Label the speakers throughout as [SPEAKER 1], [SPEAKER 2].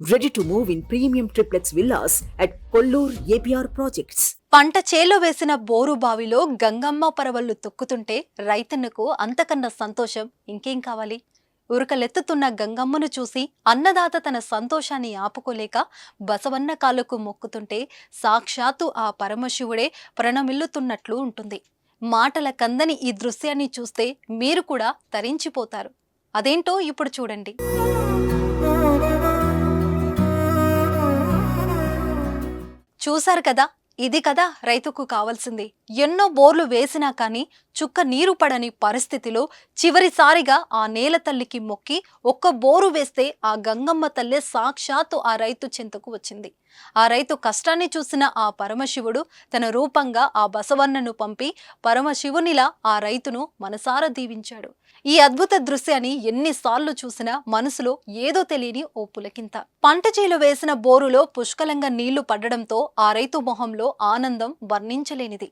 [SPEAKER 1] Ready to move in premium triplex villas at Kollur APR Projects.
[SPEAKER 2] పంట చేలో వేసిన bore బావిలో గంగమ్మ పరవళ్లు తొక్కుతుంటే రైతన్నకు అంతకన్నా సంతోషం ఇంకేం కావాలి? ఉరకలెత్తుతున్న గంగమ్మను చూసి అన్నదాత తన సంతోషాన్ని ఆపుకోలేక బసవన్న కాళ్ళకు మొక్కుతుంటే సాక్షాత్తు ఆ పరమశివుడే ప్రణమిల్లుతున్నట్లు ఉంటుంది. మాటల కందని ఈ దృశ్యాన్ని చూస్తే మీరు కూడా తరించిపోతారు. అదేంటో ఇప్పుడు చూడండి. చూశారు కదా, ఇది కదా రైతుకు కావాల్సింది. ఎన్నో బోర్లు వేసినా కానీ చుక్క నీరు పడని పరిస్థితిలో చివరిసారిగా ఆ నేల తల్లికి మొక్కి ఒక్క బోరు వేస్తే ఆ గంగమ్మ తల్లే సాక్షాత్తు ఆ రైతు చెంతకు వచ్చింది. ఆ రైతు కష్టాన్ని చూసిన ఆ పరమశివుడు తన రూపంగా ఆ బసవన్నను పంపి పరమశివునిలా ఆ రైతును మనసారా దీవించాడు. ఈ అద్భుత దృశ్యాన్ని ఎన్నిసార్లు చూసినా మనసులో ఏదో తెలియని ఓ పులకింత. పంట చేలు వేసిన బోరులో పుష్కలంగా నీళ్లు పడడంతో ఆ రైతు మొహంలో ఆనందం వర్ణించలేనిది.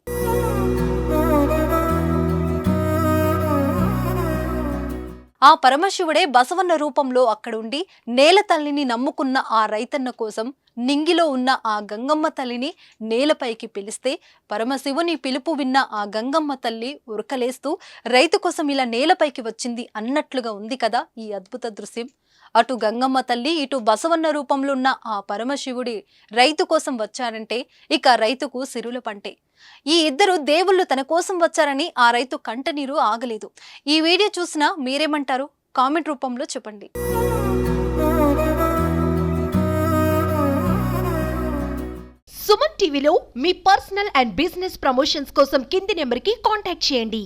[SPEAKER 2] ఆ పరమశివుడే బసవన్న రూపంలో అక్కడుండి నేల తల్లిని నమ్ముకున్న ఆ రైతన్న కోసం నింగిలో ఉన్న ఆ గంగమ్మ తల్లిని నేలపైకి పిలిస్తే పరమశివుని పిలుపు విన్న ఆ గంగమ్మ తల్లి ఉరకలేస్తూ రైతు కోసం ఇలా నేలపైకి వచ్చింది అన్నట్లుగా ఉంది కదా ఈ అద్భుత దృశ్యం. అటు గంగమ్మ తల్లి, ఇటు బసవన్న రూపంలో ఉన్న ఆ పరమశివుడి రైతు కోసం వచ్చారంటే ఇక రైతుకు సిరుల పంటే. ఈ ఇద్దరు దేవుళ్ళు తన కోసం వచ్చారని ఆ రైతు కంటనీరు ఆగలేదు. ఈ వీడియో చూసినా మీరేమంటారు? కామెంట్ రూపంలో చెప్పండి.
[SPEAKER 3] సుమన్ టీవీలో మీ పర్సనల్ అండ్ బిజినెస్ ప్రమోషన్స్ కోసం కింది నెంబర్కి కాంటాక్ట్ చేయండి.